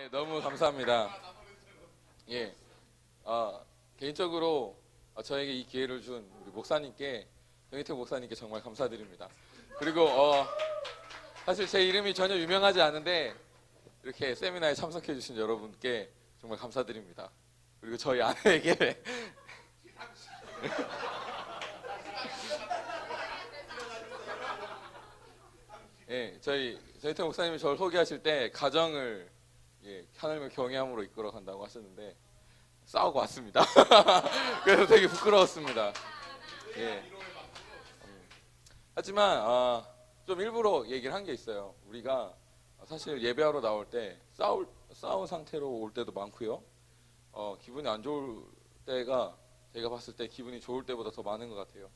네, 너무 감사합니다. 예, 개인적으로 저에게 이 기회를 준 우리 목사님께, 정희택 목사님께 정말 감사드립니다. 그리고 사실 제 이름이 전혀 유명하지 않은데 이렇게 세미나에 참석해 주신 여러분께 정말 감사드립니다. 그리고 저희 아내에게 예, 저희 정희택 목사님이 저를 소개하실 때 가정을 하나님의 경외함으로 이끌어 간다고 하셨는데 싸우고 왔습니다. 그래서 되게 부끄러웠습니다. 예. 하지만 좀 일부러 얘기를 한 게 있어요. 우리가 사실 예배하러 나올 때 싸운 상태로 올 때도 많고요. 기분이 안 좋을 때가 제가 봤을 때 기분이 좋을 때보다 더 많은 것 같아요.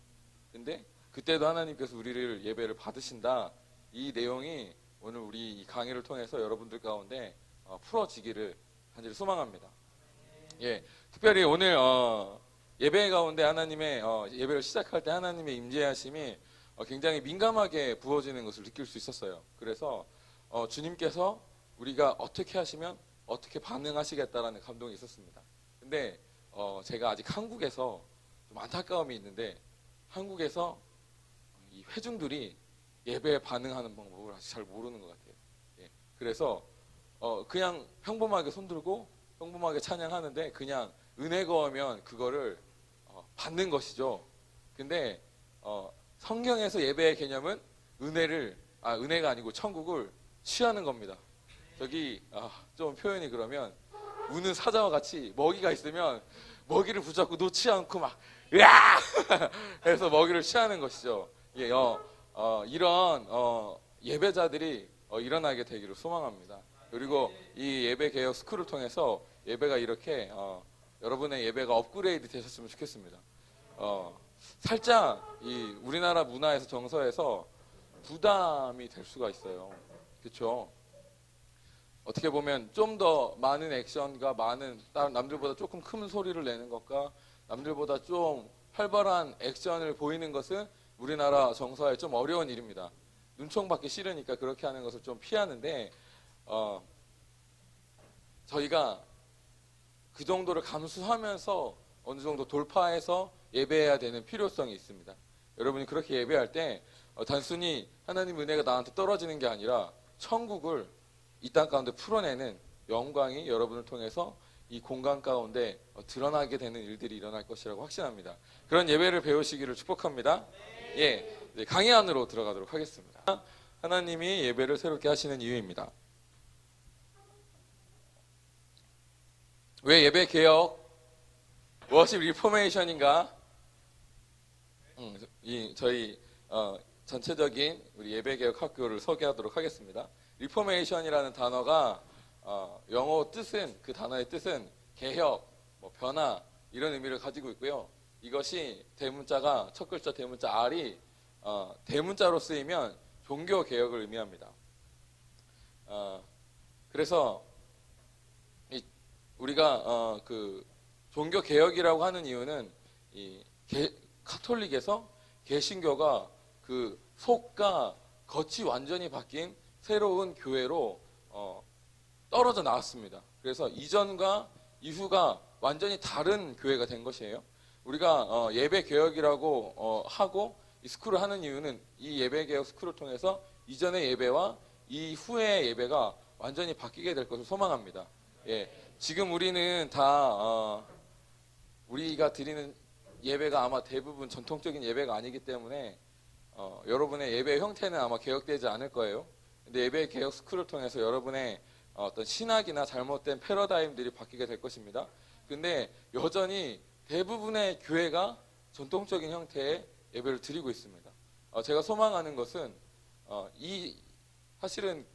근데 그때도 하나님께서 우리를 예배를 받으신다. 이 내용이 오늘 우리 이 강의를 통해서 여러분들 가운데 풀어지기를 간절히 소망합니다. 예, 특별히 오늘 예배 가운데 하나님의 예배를 시작할 때 하나님의 임재하심이 굉장히 민감하게 부어지는 것을 느낄 수 있었어요. 그래서 주님께서 우리가 어떻게 하시면 어떻게 반응하시겠다라는 감동이 있었습니다. 근데 제가 아직 한국에서 좀 안타까움이 있는데 한국에서 이 회중들이 예배에 반응하는 방법을 아직 잘 모르는 것 같아요. 예, 그래서 그냥 평범하게 손들고 평범하게 찬양하는데 그냥 은혜 거하면 그거를 받는 것이죠. 근데 성경에서 예배의 개념은 은혜가 아니고 천국을 취하는 겁니다. 저기 좀 표현이 그러면 우는 사자와 같이 먹이가 있으면 먹이를 붙잡고 놓지 않고 막 으아! 해서 먹이를 취하는 것이죠. 예, 이런 예배자들이 일어나게 되기를 소망합니다. 그리고 이 예배 개혁 스쿨을 통해서 예배가 이렇게 여러분의 예배가 업그레이드 되셨으면 좋겠습니다. 살짝 이 우리나라 문화에서 정서에서 부담이 될 수가 있어요. 그렇죠? 어떻게 보면 좀 더 많은 액션과 남들보다 조금 큰 소리를 내는 것과 남들보다 좀 활발한 액션을 보이는 것은 우리나라 정서에 좀 어려운 일입니다. 눈총받기 싫으니까 그렇게 하는 것을 좀 피하는데 저희가 그 정도를 감수하면서 어느 정도 돌파해서 예배해야 되는 필요성이 있습니다. 여러분이 그렇게 예배할 때 단순히 하나님 은혜가 나한테 떨어지는 게 아니라 천국을 이 땅 가운데 풀어내는 영광이 여러분을 통해서 이 공간 가운데 드러나게 되는 일들이 일어날 것이라고 확신합니다. 그런 예배를 배우시기를 축복합니다. 예, 강의 안으로 들어가도록 하겠습니다. 하나님이 예배를 새롭게 하시는 이유입니다. 왜 예배 개혁, 워십 리포메이션인가? 저희 전체적인 우리 예배 개혁 학교를 소개하도록 하겠습니다. 리포메이션이라는 단어가 영어 뜻은 그 단어의 뜻은 개혁, 변화 이런 의미를 가지고 있고요. 이것이 대문자가 첫 글자 대문자 R이 대문자로 쓰이면 종교 개혁을 의미합니다. 그래서 우리가 그 종교 개혁이라고 하는 이유는 카톨릭에서 개신교가 그 속과 겉이 완전히 바뀐 새로운 교회로 떨어져 나왔습니다. 그래서 이전과 이후가 완전히 다른 교회가 된 것이에요. 우리가 예배 개혁이라고 하고 이 스쿨을 하는 이유는 이 예배 개혁 스쿨을 통해서 이전의 예배와 이후의 예배가 완전히 바뀌게 될 것을 소망합니다. 예, 지금 우리는 다 우리가 드리는 예배가 아마 대부분 전통적인 예배가 아니기 때문에 여러분의 예배 형태는 아마 개혁되지 않을 거예요. 근데 예배 개혁 스쿨을 통해서 여러분의 어떤 신학이나 잘못된 패러다임들이 바뀌게 될 것입니다. 근데 여전히 대부분의 교회가 전통적인 형태의 예배를 드리고 있습니다. 제가 소망하는 것은 사실은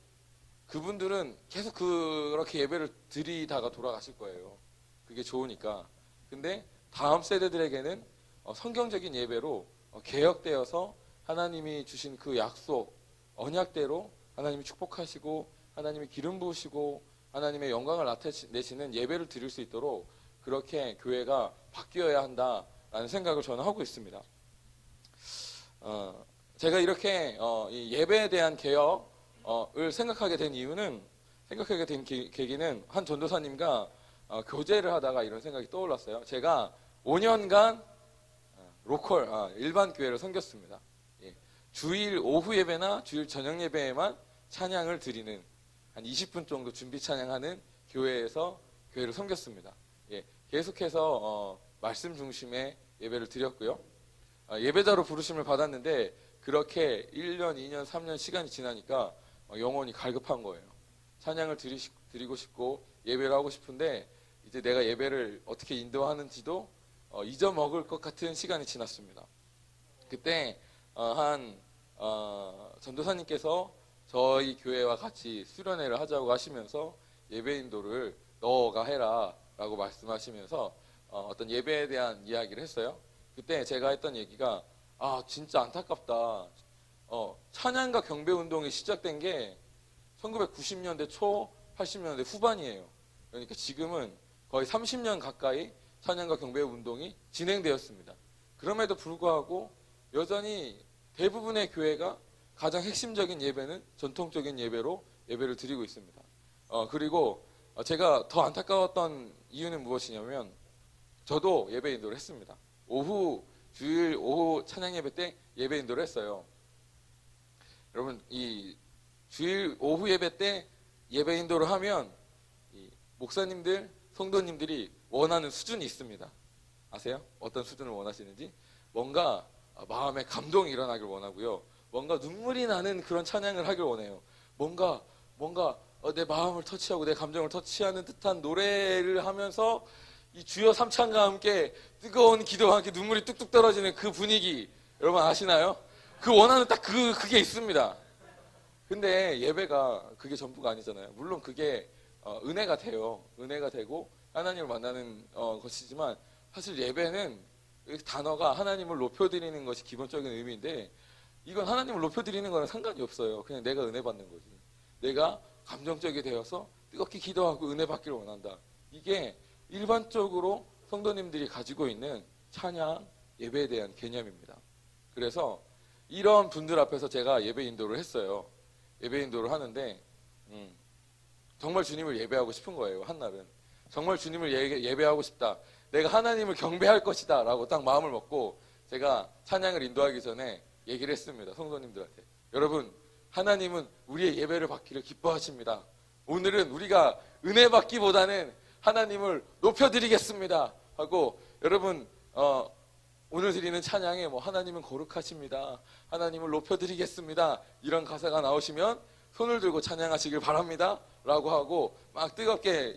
그분들은 계속 그렇게 예배를 드리다가 돌아가실 거예요. 그게 좋으니까. 근데 다음 세대들에게는 성경적인 예배로 개혁되어서 하나님이 주신 그 약속, 언약대로 하나님이 축복하시고 하나님이 기름 부으시고 하나님의 영광을 나타내시는 예배를 드릴 수 있도록 그렇게 교회가 바뀌어야 한다라는 생각을 저는 하고 있습니다. 제가 이렇게 이 예배에 대한 개혁을 생각하게 된 이유는 생각하게 된 계기는 한 전도사님과 교제를 하다가 이런 생각이 떠올랐어요. 제가 5년간 로컬 일반 교회를 섬겼습니다. 예, 주일 오후 예배나 주일 저녁 예배에만 찬양을 드리는 한 20분 정도 준비 찬양하는 교회에서 교회를 섬겼습니다. 예, 계속해서 말씀 중심의 예배를 드렸고요. 예배자로 부르심을 받았는데 그렇게 1년, 2년, 3년 시간이 지나니까 영혼이 갈급한 거예요. 찬양을 드리고 싶고 예배를 하고 싶은데 이제 내가 예배를 어떻게 인도하는지도 잊어먹을 것 같은 시간이 지났습니다. 그때 한 전도사님께서 저희 교회와 같이 수련회를 하자고 하시면서 예배 인도를 너가 해라 라고 말씀하시면서 어떤 예배에 대한 이야기를 했어요. 그때 제가 했던 얘기가 진짜 안타깝다. 찬양과 경배 운동이 시작된 게 1990년대 초 80년대 후반이에요. 그러니까 지금은 거의 30년 가까이 찬양과 경배 운동이 진행되었습니다. 그럼에도 불구하고 여전히 대부분의 교회가 가장 핵심적인 예배는 전통적인 예배로 예배를 드리고 있습니다. 그리고 제가 더 안타까웠던 이유는 무엇이냐면 저도 예배 인도를 했습니다. 주일 오후 찬양 예배 때 예배 인도를 했어요. 여러분, 이 주일 오후 예배 때 예배 인도를 하면 이 목사님들, 성도님들이 원하는 수준이 있습니다. 아세요? 어떤 수준을 원하시는지? 뭔가 마음에 감동이 일어나길 원하고요. 뭔가 눈물이 나는 그런 찬양을 하길 원해요. 뭔가 내 마음을 터치하고 내 감정을 터치하는 듯한 노래를 하면서 이 주여 삼창과 함께 뜨거운 기도와 함께 눈물이 뚝뚝 떨어지는 그 분위기, 여러분 아시나요? 그 원하는 딱 그게 있습니다. 근데 예배가 그게 전부가 아니잖아요. 물론 그게 은혜가 돼요. 은혜가 되고 하나님을 만나는 것이지만 사실 예배는 단어가 하나님을 높여드리는 것이 기본적인 의미인데 이건 하나님을 높여드리는 거랑 상관이 없어요. 그냥 내가 은혜 받는 거지. 내가 감정적이 되어서 뜨겁게 기도하고 은혜 받기를 원한다. 이게 일반적으로 성도님들이 가지고 있는 찬양, 예배에 대한 개념입니다. 그래서 이런 분들 앞에서 제가 예배 인도를 했어요. 예배 인도를 하는데 정말 주님을 예배하고 싶은 거예요. 한날은 정말 주님을 예배하고 싶다. 내가 하나님을 경배할 것이다 라고 딱 마음을 먹고 제가 찬양을 인도하기 전에 얘기를 했습니다. 성도님들한테. 여러분, 하나님은 우리의 예배를 받기를 기뻐하십니다. 오늘은 우리가 은혜 받기보다는 하나님을 높여드리겠습니다 하고, 여러분 오늘 드리는 찬양에 하나님은 거룩하십니다, 하나님을 높여드리겠습니다 이런 가사가 나오시면 손을 들고 찬양하시길 바랍니다 라고 하고 막 뜨겁게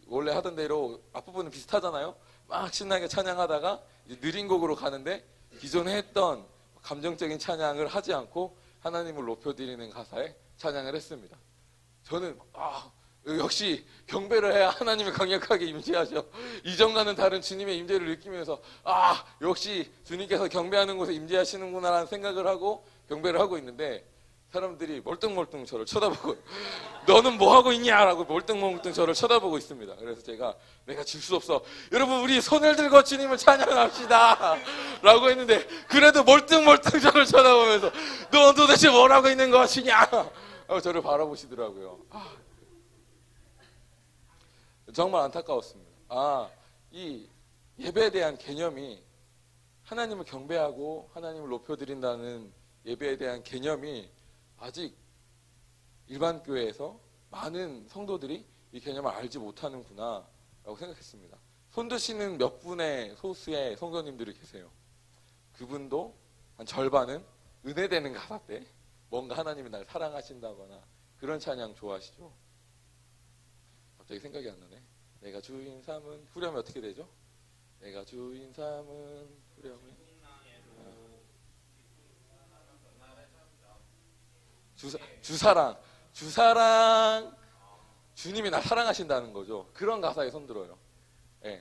원래 하던 대로 앞부분은 비슷하잖아요. 막 신나게 찬양하다가 이제 느린 곡으로 가는데 기존에 했던 감정적인 찬양을 하지 않고 하나님을 높여드리는 가사에 찬양을 했습니다. 저는 역시 경배를 해야 하나님이 강력하게 임재하셔. 이전과는 다른 주님의 임재를 느끼면서 역시 주님께서 경배하는 곳에 임재하시는구나 라는 생각을 하고 경배를 하고 있는데 사람들이 멀뚱멀뚱 저를 쳐다보고 너는 뭐 하고 있냐 라고 멀뚱멀뚱 저를 쳐다보고 있습니다. 그래서 내가 질 수 없어, 여러분 우리 손을 들고 주님을 찬양합시다 라고 했는데 그래도 멀뚱멀뚱 저를 쳐다보면서 너 도대체 뭘 하고 있는 것이냐 저를 바라보시더라고요. 정말 안타까웠습니다. 이 예배에 대한 개념이, 하나님을 경배하고 하나님을 높여드린다는 예배에 대한 개념이 아직 일반 교회에서 많은 성도들이 이 개념을 알지 못하는구나 라고 생각했습니다. 손 드시는 몇 분의 소수의 성도님들이 계세요. 그분도 한 절반은 은혜되는 가사 때 뭔가 하나님이 날 사랑하신다거나 그런 찬양 좋아하시죠? 갑자기 생각이 안 나네. 내가 주인 삼은 후렴이 어떻게 되죠? 내가 주인 삼은 후렴이 주사랑 주님이 날 사랑하신다는 거죠. 그런 가사에 손들어요.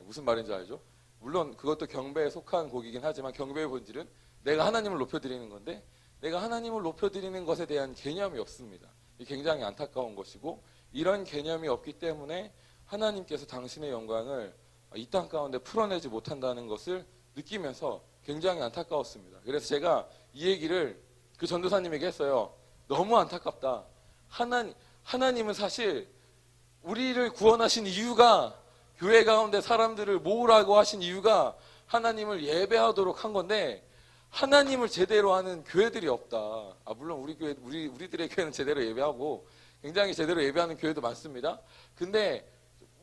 무슨 말인지 알죠? 물론 그것도 경배에 속한 곡이긴 하지만 경배의 본질은 내가 하나님을 높여드리는 건데 내가 하나님을 높여드리는 것에 대한 개념이 없습니다. 이 굉장히 안타까운 것이고, 이런 개념이 없기 때문에 하나님께서 당신의 영광을 이 땅 가운데 풀어내지 못한다는 것을 느끼면서 굉장히 안타까웠습니다. 그래서 제가 이 얘기를 그 전도사님에게 했어요. 너무 안타깝다. 하나님은 사실 우리를 구원하신 이유가, 교회 가운데 사람들을 모으라고 하신 이유가 하나님을 예배하도록 한 건데, 하나님을 제대로 하는 교회들이 없다. 물론 우리들의 교회는 제대로 예배하고 굉장히 제대로 예배하는 교회도 많습니다. 근데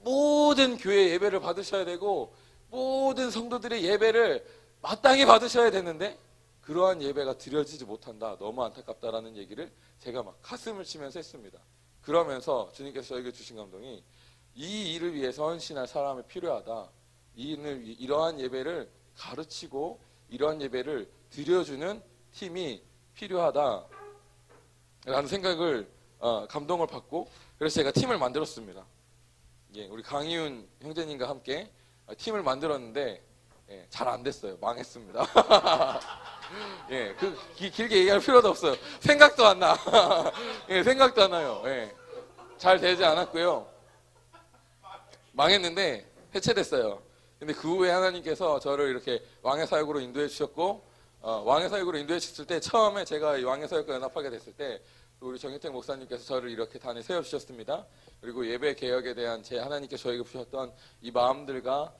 모든 교회 예배를 받으셔야 되고 모든 성도들의 예배를 마땅히 받으셔야 되는데 그러한 예배가 드려지지 못한다. 너무 안타깝다라는 얘기를 제가 막 가슴을 치면서 했습니다. 그러면서 주님께서 저에게 주신 감동이, 이 일을 위해서 헌신할 사람이 필요하다. 이러한 예배를 가르치고 이러한 예배를 드려주는 팀이 필요하다 라는 생각을 감동을 받고, 그래서 제가 팀을 만들었습니다. 예, 우리 강희훈 형제님과 함께 팀을 만들었는데 잘 안 됐어요. 망했습니다. 예, 길게 얘기할 필요도 없어요. 생각도 안 나. 예, 생각도 안 나요. 예, 잘 되지 않았고요. 망했는데 해체됐어요. 근데 그 후에 하나님께서 저를 이렇게 왕의 사역으로 인도해 주셨고, 왕의 사역으로 인도해 주셨을 때, 처음에 제가 이 왕의 사역과 연합하게 됐을 때 우리 정혜택 목사님께서 저를 이렇게 단에 세워주셨습니다. 그리고 예배 개혁에 대한 하나님께서 저에게 주셨던 이 마음들과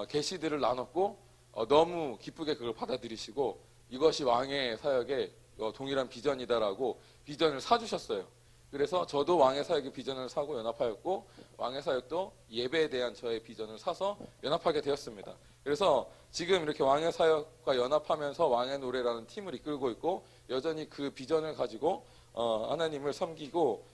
계시들을 나눴고, 너무 기쁘게 그걸 받아들이시고, 이것이 왕의 사역의 동일한 비전이다라고 비전을 사주셨어요. 그래서 저도 왕의 사역의 비전을 사고 연합하였고, 왕의 사역도 예배에 대한 저의 비전을 사서 연합하게 되었습니다. 그래서 지금 이렇게 왕의 사역과 연합하면서 왕의 노래라는 팀을 이끌고 있고, 여전히 그 비전을 가지고 하나님을 섬기고,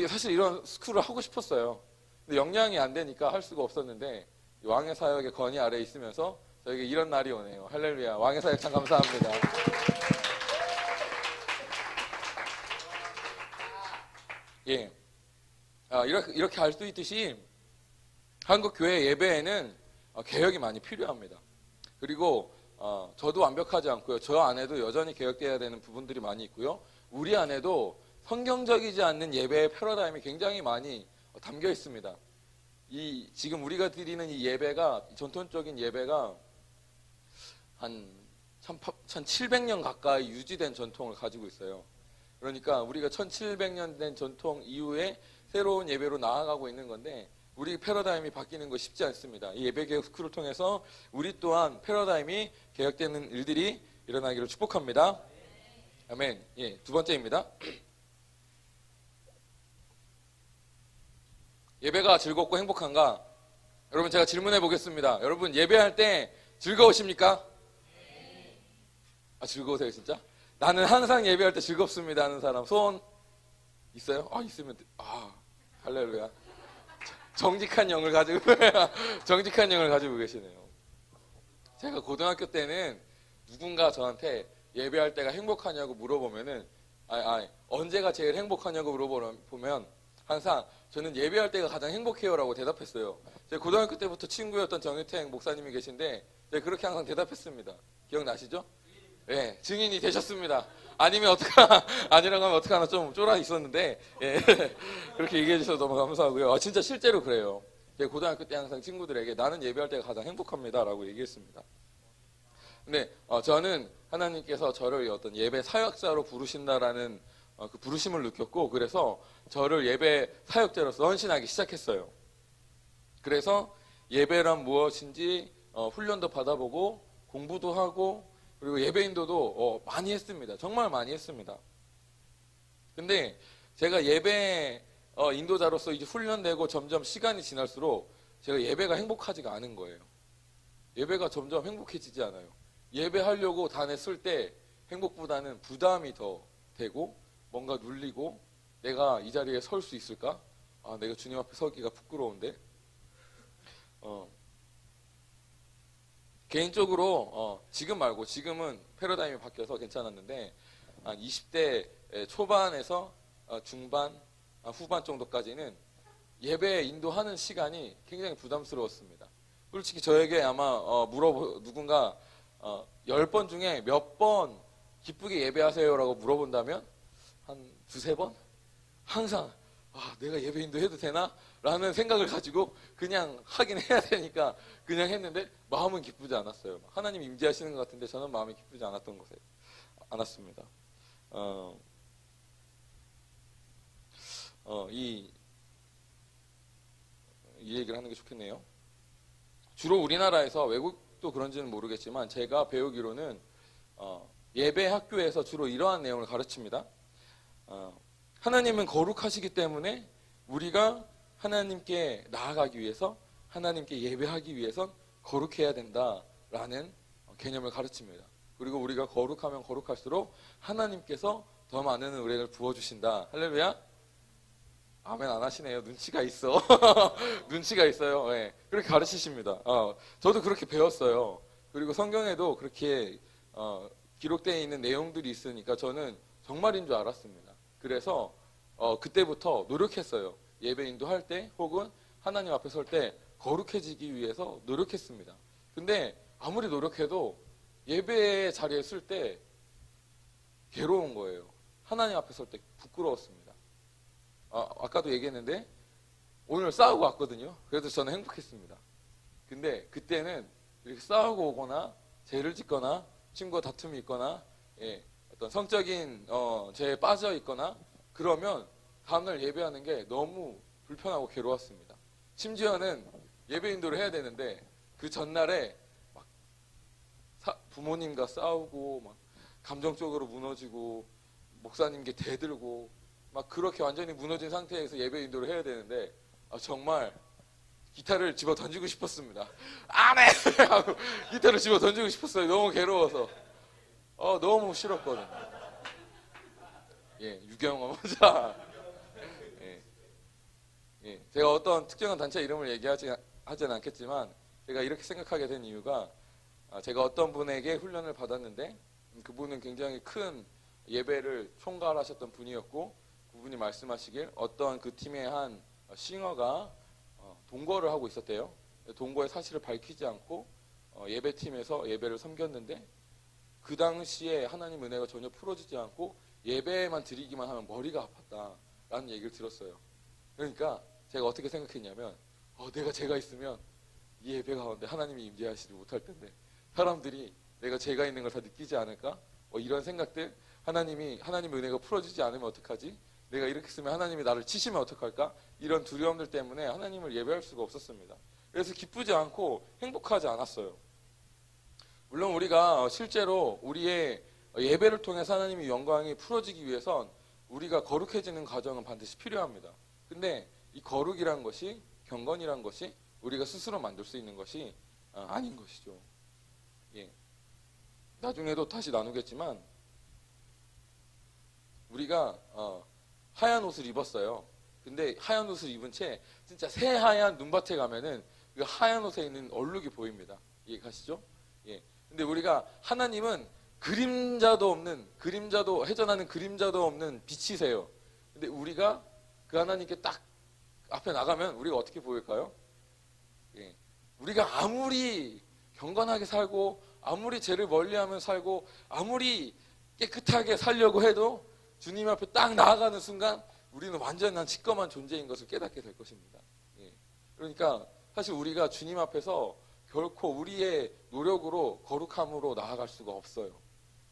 사실 이런 스쿨을 하고 싶었어요. 근데 역량이 안 되니까 할 수가 없었는데, 왕의 사역의 건의 아래에 있으면서 저에게 이런 날이 오네요. 할렐루야. 왕의 사역 참 감사합니다. 예. 이렇게 알 수 있듯이 한국 교회 예배에는 개혁이 많이 필요합니다. 그리고 저도 완벽하지 않고요. 저 안에도 여전히 개혁되어야 되는 부분들이 많이 있고요. 우리 안에도 성경적이지 않는 예배의 패러다임이 굉장히 많이 담겨 있습니다. 지금 우리가 드리는 이 예배가, 전통적인 예배가 한 1700년 가까이 유지된 전통을 가지고 있어요. 그러니까 우리가 1700년 된 전통 이후에 새로운 예배로 나아가고 있는 건데, 우리 패러다임이 바뀌는 거 쉽지 않습니다. 이 예배개혁 스쿨을 통해서 우리 또한 패러다임이 개혁되는 일들이 일어나기를 축복합니다. 아멘. 예, 두 번째입니다. 예배가 즐겁고 행복한가? 여러분, 제가 질문해 보겠습니다. 여러분, 예배할 때 즐거우십니까? 즐거우세요 진짜? 나는 항상 예배할 때 즐겁습니다 하는 사람 손 있어요? 있으면 할렐루야. 정직한 영을 가지고 정직한 영을 가지고 계시네요. 제가 고등학교 때는 누군가 저한테 예배할 때가 행복하냐고 물어보면은 언제가 제일 행복하냐고 물어보면 항상 저는 예배할 때가 가장 행복해요라고 대답했어요. 제가 고등학교 때부터 친구였던 정유택 목사님이 계신데 제가 그렇게 항상 대답했습니다. 기억나시죠? 예, 증인이 되셨습니다. 아니라고 하면 어떡하나 좀 쫄아 있었는데, 예, 그렇게 얘기해 주셔서 너무 감사하고요. 진짜 실제로 그래요. 제가 고등학교 때 항상 친구들에게 나는 예배할 때가 가장 행복합니다 라고 얘기했습니다. 근데 저는 하나님께서 저를 어떤 예배 사역자로 부르신다라는 그 부르심을 느꼈고, 그래서 저를 예배 사역자로서 헌신하기 시작했어요. 그래서 예배란 무엇인지 훈련도 받아보고 공부도 하고, 그리고 예배 인도도 많이 했습니다. 정말 많이 했습니다. 근데 제가 예배 인도자로서 이제 훈련되고 점점 시간이 지날수록 제가 예배가 행복하지가 않은 거예요. 예배가 점점 행복해지지 않아요. 예배하려고 단에 쓸 때 행복보다는 부담이 더 되고, 뭔가 눌리고, 내가 이 자리에 설 수 있을까? 내가 주님 앞에 서기가 부끄러운데. 개인적으로 지금 말고, 지금은 패러다임이 바뀌어서 괜찮았는데 한 20대 초반에서 중반, 후반 정도까지는 예배 인도하는 시간이 굉장히 부담스러웠습니다. 솔직히 저에게 아마 누군가 10번 중에 몇 번 기쁘게 예배하세요라고 물어본다면 한 두세 번? 항상 내가 예배 인도해도 되나? 라는 생각을 가지고 그냥 하긴 해야 되니까 그냥 했는데 마음은 기쁘지 않았어요. 하나님 임재하시는 것 같은데 저는 마음이 기쁘지 않았습니다. 이 게 좋겠네요. 주로 우리나라에서 외국도 그런지는 모르겠지만 제가 배우기로는 예배 학교에서 주로 이러한 내용을 가르칩니다. 하나님은 거룩하시기 때문에 우리가 하나님께 나아가기 위해서 하나님께 예배하기 위해선 거룩해야 된다라는 개념을 가르칩니다. 그리고 우리가 거룩하면 거룩할수록 하나님께서 더 많은 은혜를 부어주신다. 할렐루야. 아멘 안 하시네요. 눈치가 있어. 눈치가 있어요. 네, 그렇게 가르치십니다. 저도 그렇게 배웠어요. 그리고 성경에도 그렇게 기록되어 있는 내용들이 있으니까 저는 정말인 줄 알았습니다. 그래서 그때부터 노력했어요. 예배 인도할 때 혹은 하나님 앞에 설 때 거룩해지기 위해서 노력했습니다. 근데 아무리 노력해도 예배 자리에 쓸 때 괴로운 거예요. 하나님 앞에 설 때 부끄러웠습니다. 아까도 얘기했는데 오늘 싸우고 왔거든요. 그래도 저는 행복했습니다. 근데 그때는 이렇게 싸우고 오거나 죄를 짓거나 친구와 다툼이 있거나 어떤 성적인 죄에 빠져 있거나 그러면 다음날 예배하는 게 너무 불편하고 괴로웠습니다. 심지어는 예배 인도를 해야 되는데 그 전날에 막 부모님과 싸우고 막 감정적으로 무너지고 목사님께 대들고 막 그렇게 완전히 무너진 상태에서 예배 인도를 해야 되는데 정말 기타를 집어 던지고 싶었습니다. 안 해! 하고 기타를 집어 던지고 싶었어요. 너무 괴로워서. 너무 싫었거든요. 유경험. 제가 어떤 특정한 단체 이름을 얘기하지는 않겠지만 제가 이렇게 생각하게 된 이유가 제가 어떤 분에게 훈련을 받았는데 그분은 굉장히 큰 예배를 총괄하셨던 분이었고 그분이 말씀하시길 어떤 그 팀의 한 싱어가 동거를 하고 있었대요. 동거의 사실을 밝히지 않고 예배팀에서 예배를 섬겼는데 그 당시에 하나님 은혜가 전혀 풀어지지 않고 예배만 드리기만 하면 머리가 아팠다라는 얘기를 들었어요. 그러니까 제가 어떻게 생각했냐면 제가 있으면 이 예배 가운데 하나님이 임재하시지 못할 텐데 사람들이 내가 죄가 있는 걸 다 느끼지 않을까? 이런 생각들, 하나님의 은혜가 풀어지지 않으면 어떡하지? 내가 이렇게 쓰면 하나님이 나를 치시면 어떡할까? 이런 두려움들 때문에 하나님을 예배할 수가 없었습니다. 그래서 기쁘지 않고 행복하지 않았어요. 물론 우리가 실제로 우리의 예배를 통해서 하나님의 영광이 풀어지기 위해선 우리가 거룩해지는 과정은 반드시 필요합니다. 근데 이 거룩이란 것이, 경건이란 것이 우리가 스스로 만들 수 있는 것이 아닌 것이죠. 나중에도 다시 나누겠지만 우리가 하얀 옷을 입었어요. 근데 하얀 옷을 입은 채 진짜 새하얀 눈밭에 가면은 그 하얀 옷에 있는 얼룩이 보입니다. 이해가시죠? 근데 우리가 하나님은 회전하는 그림자도 없는 빛이세요. 근데 우리가 그 하나님께 딱 앞에 나가면 우리가 어떻게 보일까요? 우리가 아무리 경건하게 살고 아무리 죄를 멀리하며 살고 아무리 깨끗하게 살려고 해도 주님 앞에 딱 나아가는 순간 우리는 완전한 지꺼만 존재인 것을 깨닫게 될 것입니다. 그러니까 사실 우리가 주님 앞에서 결코 우리의 노력으로 거룩함으로 나아갈 수가 없어요.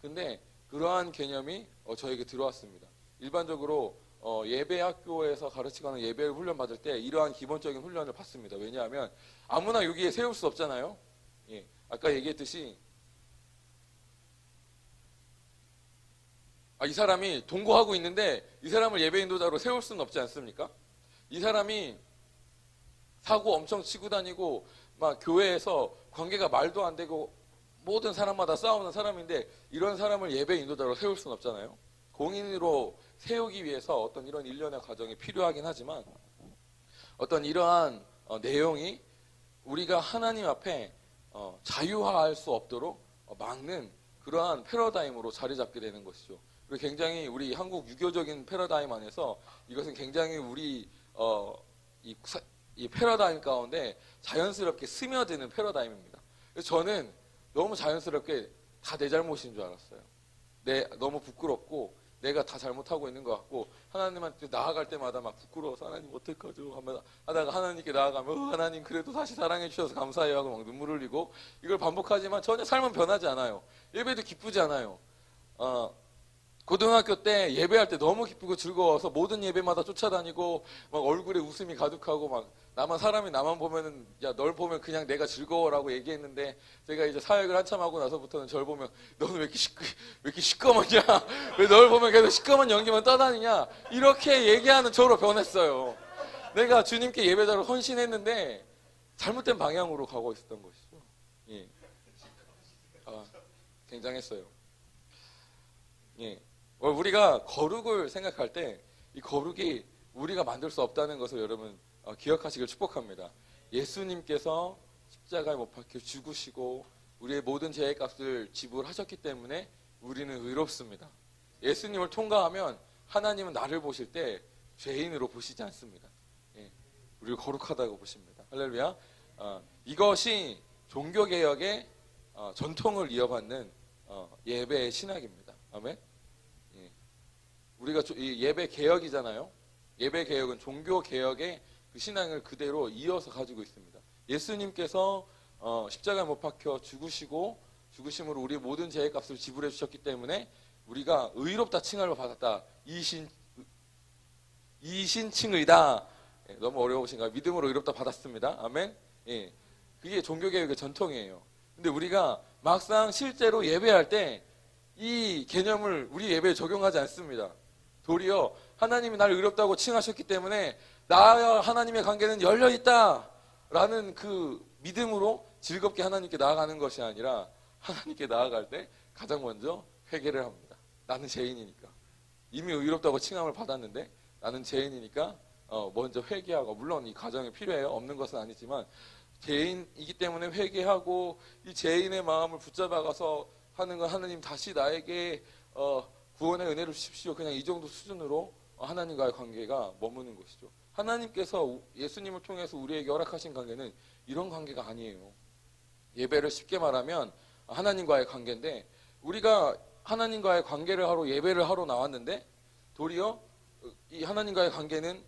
근데 그러한 개념이 저에게 들어왔습니다. 일반적으로 예배 학교에서 가르치거나 예배를 훈련 받을 때 이러한 기본적인 훈련을 받습니다. 왜냐하면 아무나 여기에 세울 수 없잖아요. 아까 얘기했듯이 이 사람이 동거하고 있는데 이 사람을 예배 인도자로 세울 수는 없지 않습니까? 이 사람이 사고 엄청 치고 다니고 막 교회에서 관계가 말도 안 되고 모든 사람마다 싸우는 사람인데 이런 사람을 예배 인도자로 세울 수는 없잖아요. 공인으로 세우기 위해서 어떤 이런 일련의 과정이 필요하긴 하지만 어떤 이러한 내용이 우리가 하나님 앞에 자유화할 수 없도록 막는 그러한 패러다임으로 자리 잡게 되는 것이죠. 그리고 굉장히 우리 한국 유교적인 패러다임 안에서 이것은 굉장히 우리 이 패러다임 가운데 자연스럽게 스며드는 패러다임입니다. 그래서 저는 너무 자연스럽게 다 내 잘못인 줄 알았어요. 너무 부끄럽고 내가 다 잘못하고 있는 것 같고 하나님한테 나아갈 때마다 막 부끄러워서 하나님 어떡하죠 하다가 하나님께 나아가면 하나님 그래도 다시 사랑해 주셔서 감사해요 하고 막 눈물 흘리고 이걸 반복하지만 전혀 삶은 변하지 않아요. 예배도 기쁘지 않아요. 고등학교 때 예배할 때 너무 기쁘고 즐거워서 모든 예배마다 쫓아다니고 막 얼굴에 웃음이 가득하고 막 나만 보면은 야, 널 보면 그냥 내가 즐거워라고 얘기했는데 제가 이제 사역을 한참 하고 나서부터는 저를 보면 너는 왜 이렇게 시꺼먼냐? 왜 널 보면 계속 시꺼먼 연기만 떠다니냐? 이렇게 얘기하는 저로 변했어요. 내가 주님께 예배자로 헌신했는데 잘못된 방향으로 가고 있었던 것이죠. 예. 굉장했어요. 예. 우리가 거룩을 생각할 때 이 거룩이 우리가 만들 수 없다는 것을 여러분 기억하시길 축복합니다. 예수님께서 십자가에 못 박혀 죽으시고 우리의 모든 죄의 값을 지불하셨기 때문에 우리는 의롭습니다. 예수님을 통과하면 하나님은 나를 보실 때 죄인으로 보시지 않습니다. 예. 우리를 거룩하다고 보십니다. 할렐루야. 이것이 종교개혁의 전통을 이어받는 예배의 신학입니다. 아멘. 우리가 예배 개혁이잖아요. 예배 개혁은 종교 개혁의 그 신앙을 그대로 이어서 가지고 있습니다. 예수님께서 십자가에 못 박혀 죽으심으로 우리의 모든 죄의 값을 지불해 주셨기 때문에 우리가 의롭다 칭함을 받았다. 이신칭의다. 예, 너무 어려우신가요? 믿음으로 의롭다 받았습니다. 아멘. 예, 그게 종교 개혁의 전통이에요. 근데 우리가 막상 실제로 예배할 때 이 개념을 우리 예배에 적용하지 않습니다. 도리어 하나님이 나를 의롭다고 칭하셨기 때문에 나와 하나님의 관계는 열려있다 라는 그 믿음으로 즐겁게 하나님께 나아가는 것이 아니라 하나님께 나아갈 때 가장 먼저 회개를 합니다. 나는 죄인이니까. 이미 의롭다고 칭함을 받았는데 나는 죄인이니까 먼저 회개하고, 물론 이 과정이 필요해요. 없는 것은 아니지만 죄인이기 때문에 회개하고 이 죄인의 마음을 붙잡아가서 하는 건 하나님 다시 나에게 구원의 은혜를 주십시오. 그냥 이 정도 수준으로 하나님과의 관계가 머무는 것이죠. 하나님께서 예수님을 통해서 우리에게 허락하신 관계는 이런 관계가 아니에요. 예배를 쉽게 말하면 하나님과의 관계인데 우리가 하나님과의 관계를 하러 예배를 하러 나왔는데 도리어 이 하나님과의 관계는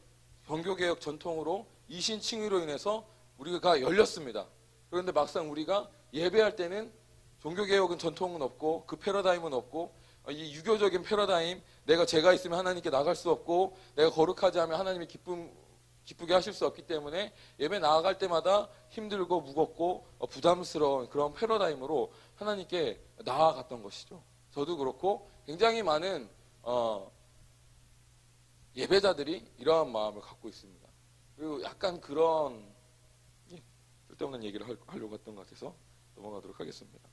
종교개혁 전통으로 이신칭의로 인해서 우리가 열렸습니다. 그런데 막상 우리가 예배할 때는 종교개혁은 전통은 없고 그 패러다임은 없고 이 유교적인 패러다임, 내가 죄가 있으면 하나님께 나갈 수 없고 내가 거룩하지 않으면 하나님이 기쁘게 하실 수 없기 때문에 예배 나아갈 때마다 힘들고 무겁고 부담스러운 그런 패러다임으로 하나님께 나아갔던 것이죠. 저도 그렇고 굉장히 많은 예배자들이 이러한 마음을 갖고 있습니다. 그리고 약간 그런 쓸데없는 얘기를 하려고 했던 것 같아서 넘어가도록 하겠습니다.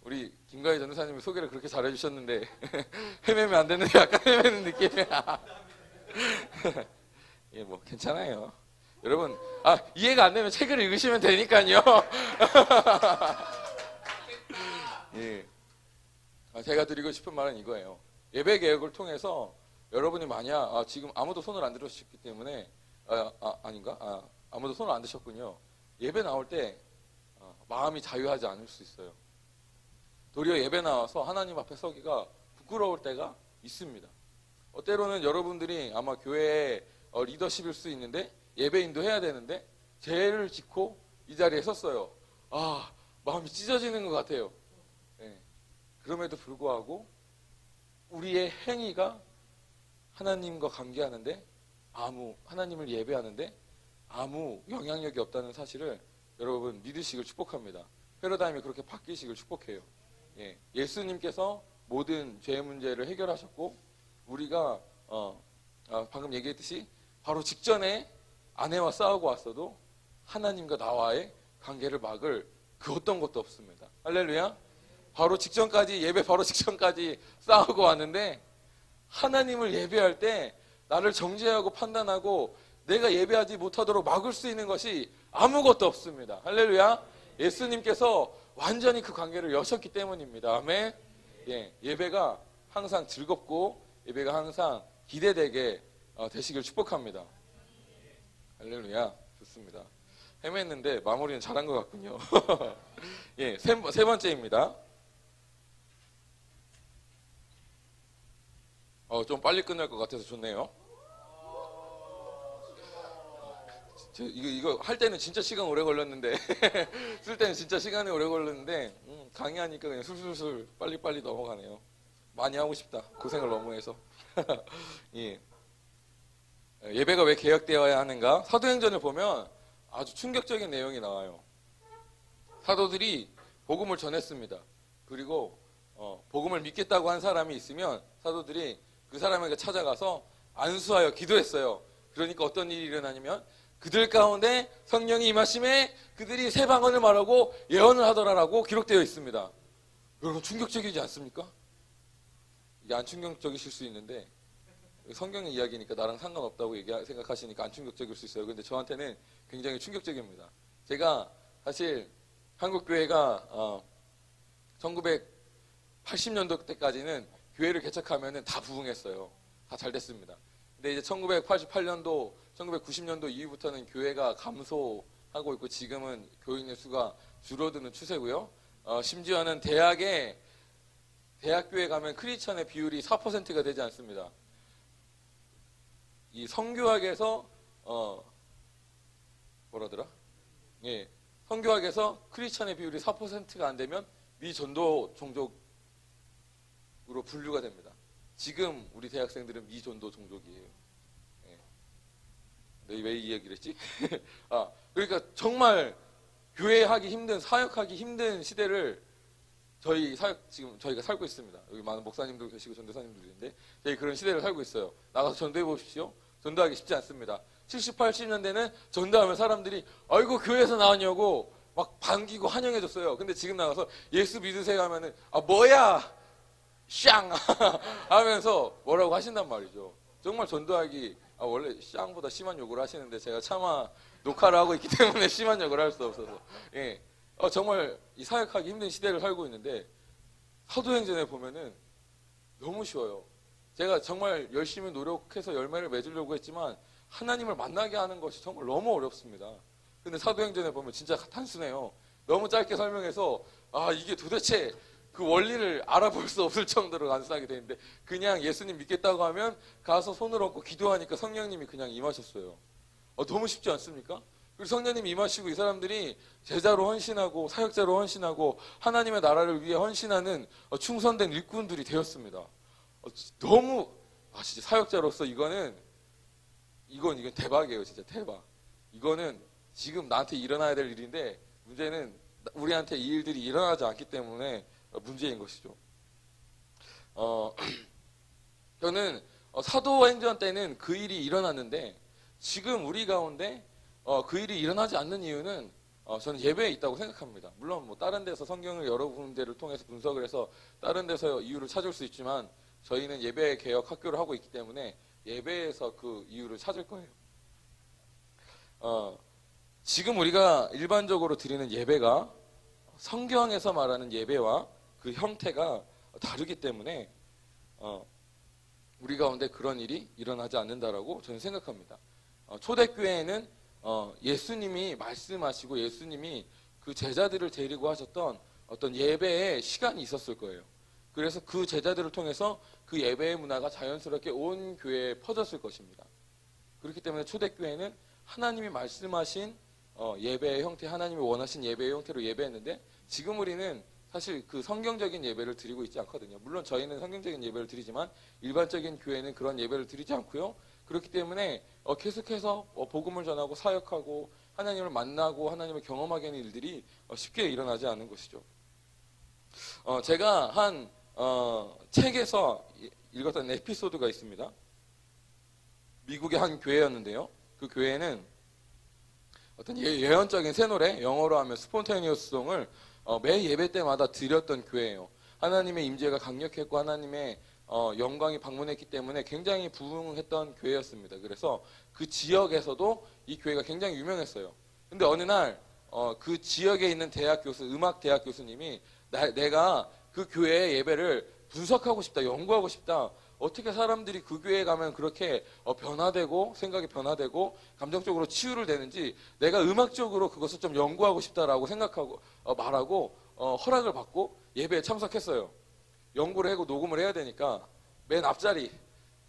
우리 김가희 전도사님이 소개를 그렇게 잘해주셨는데 헤매면 안 되는데 약간 헤매는 느낌이야. 예, 뭐 괜찮아요. 여러분, 이해가 안 되면 책을 읽으시면 되니까요. 예. 제가 드리고 싶은 말은 이거예요. 예배 개혁을 통해서 여러분이 만약 지금 아무도 손을 안 들으셨기 때문에 아닌가? 아무도 손을 안 드셨군요. 예배 나올 때 마음이 자유하지 않을 수 있어요. 도리어 예배 나와서 하나님 앞에 서기가 부끄러울 때가 있습니다. 때로는 여러분들이 아마 교회의 리더십일 수 있는데 예배인도 해야 되는데 죄를 짓고 이 자리에 섰어요. 마음이 찢어지는 것 같아요. 네. 그럼에도 불구하고 우리의 행위가 하나님과 관계하는데 하나님을 예배하는데 아무 영향력이 없다는 사실을 여러분 믿으시길 축복합니다. 패러다임이 그렇게 바뀌시길 축복해요. 예, 예수님께서 모든 죄의 문제를 해결하셨고 우리가 방금 얘기했듯이 바로 직전에 아내와 싸우고 왔어도 하나님과 나와의 관계를 막을 그 어떤 것도 없습니다. 할렐루야. 예배 바로 직전까지 싸우고 왔는데 하나님을 예배할 때 나를 정죄하고 판단하고 내가 예배하지 못하도록 막을 수 있는 것이 아무것도 없습니다. 할렐루야. 예수님께서 완전히 그 관계를 여셨기 때문입니다. 아멘. 예, 예배가 항상 즐겁고 예배가 항상 기대되게 되시길 축복합니다. 할렐루야. 좋습니다. 헤맸는데 마무리는 잘한 것 같군요. 예, 세 번째입니다. 좀 빨리 끝날 것 같아서 좋네요. 이거 할 때는 진짜 시간 오래 걸렸는데 쓸 때는 진짜 시간이 오래 걸렸는데 강의하니까 그냥 술술술 빨리빨리 넘어가네요. 많이 하고 싶다. 고생을 너무 해서. 예. 예배가 왜 개혁되어야 하는가? 사도행전을 보면 아주 충격적인 내용이 나와요. 사도들이 복음을 전했습니다. 그리고 복음을 믿겠다고 한 사람이 있으면 사도들이 그 사람에게 찾아가서 안수하여 기도했어요. 그러니까 어떤 일이 일어나냐면 그들 가운데 성령이 임하심에 그들이 새 방언을 말하고 예언을 하더라라고 기록되어 있습니다. 여러분 충격적이지 않습니까? 이게 안 충격적이실 수 있는데 성경의 이야기니까 나랑 상관없다고 생각하시니까 안 충격적일 수 있어요. 근데 저한테는 굉장히 충격적입니다. 제가 사실 한국교회가 1980년도 때까지는 교회를 개척하면 다 부흥했어요. 다 잘 됐습니다. 근데 이제 1988년도, 1990년도 이후부터는 교회가 감소하고 있고 지금은 교인의 수가 줄어드는 추세고요. 심지어는 대학교에 가면 크리스천의 비율이 4%가 되지 않습니다. 이 성교학에서 뭐라더라? 예, 성교학에서 크리스천의 비율이 4%가 안 되면 미전도 종족으로 분류가 됩니다. 지금 우리 대학생들은 미전도 종족이에요. 예. 왜 이 얘기를 했지? 그러니까 정말 교회하기 힘든, 사역하기 힘든 시대를 지금 저희가 살고 있습니다. 여기 많은 목사님도 계시고 전도사님도 계신데 저희 그런 시대를 살고 있어요. 나가서 전도해 보십시오. 전도하기 쉽지 않습니다. 70, 80년대는 전도하면 사람들이 아이고 교회에서 나왔냐고 막 반기고 환영해줬어요. 근데 지금 나가서 예수 믿으세요 하면은 뭐야 샹 하면서 뭐라고 하신단 말이죠. 정말 전도하기 원래 샹보다 심한 욕을 하시는데 제가 차마 녹화를 하고 있기 때문에 심한 욕을 할 수 없어서 예. 정말 이 사역하기 힘든 시대를 살고 있는데 사도행전에 보면은 너무 쉬워요. 제가 정말 열심히 노력해서 열매를 맺으려고 했지만 하나님을 만나게 하는 것이 정말 너무 어렵습니다. 근데 사도행전에 보면 진짜 단순해요. 너무 짧게 설명해서 이게 도대체 그 원리를 알아볼 수 없을 정도로 단순하게 되어 있는데 그냥 예수님 믿겠다고 하면 가서 손을 얹고 기도하니까 성령님이 그냥 임하셨어요. 너무 쉽지 않습니까? 그리고 성령님이 임하시고 이 사람들이 제자로 헌신하고 사역자로 헌신하고 하나님의 나라를 위해 헌신하는 충성된 일꾼들이 되었습니다. 너무 진짜 사역자로서 이건 대박이에요. 진짜 대박. 이거는 지금 나한테 일어나야 될 일인데 문제는 우리한테 이 일들이 일어나지 않기 때문에 문제인 것이죠. 저는 사도행전 때는 그 일이 일어났는데 지금 우리 가운데 그 일이 일어나지 않는 이유는 저는 예배에 있다고 생각합니다. 물론 뭐 다른 데서 성경을 여러 군데를 통해서 분석을 해서 다른 데서 이유를 찾을 수 있지만 저희는 예배 개혁 학교를 하고 있기 때문에 예배에서 그 이유를 찾을 거예요. 지금 우리가 일반적으로 드리는 예배가 성경에서 말하는 예배와 그 형태가 다르기 때문에 우리 가운데 그런 일이 일어나지 않는다라고 저는 생각합니다. 초대교회에는 예수님이 말씀하시고 예수님이 그 제자들을 데리고 하셨던 어떤 예배의 시간이 있었을 거예요. 그래서 그 제자들을 통해서 그 예배의 문화가 자연스럽게 온 교회에 퍼졌을 것입니다. 그렇기 때문에 초대교회는 하나님이 말씀하신 예배의 형태, 하나님이 원하신 예배의 형태로 예배했는데 지금 우리는 사실 그 성경적인 예배를 드리고 있지 않거든요. 물론 저희는 성경적인 예배를 드리지만 일반적인 교회는 그런 예배를 드리지 않고요. 그렇기 때문에 계속해서 복음을 전하고 사역하고 하나님을 만나고 하나님을 경험하게 하는 일들이 쉽게 일어나지 않는 것이죠. 제가 한 책에서 읽었던 에피소드가 있습니다. 미국의 한 교회였는데요. 그 교회는 어떤 예언적인 새 노래, 영어로 하면 스폰테니어스 송을 매 예배 때마다 드렸던 교회예요. 하나님의 임재가 강력했고 하나님의 영광이 방문했기 때문에 굉장히 부흥했던 교회였습니다. 그래서 그 지역에서도 이 교회가 굉장히 유명했어요. 근데 어느 날 그 지역에 있는 음악 대학 교수님이 내가 그 교회의 예배를 분석하고 싶다, 연구하고 싶다. 어떻게 사람들이 그 교회에 가면 그렇게 변화되고 생각이 변화되고 감정적으로 치유를 되는지 내가 음악적으로 그것을 좀 연구하고 싶다라고 생각하고 말하고 허락을 받고 예배에 참석했어요. 연구를 하고 녹음을 해야 되니까 맨 앞자리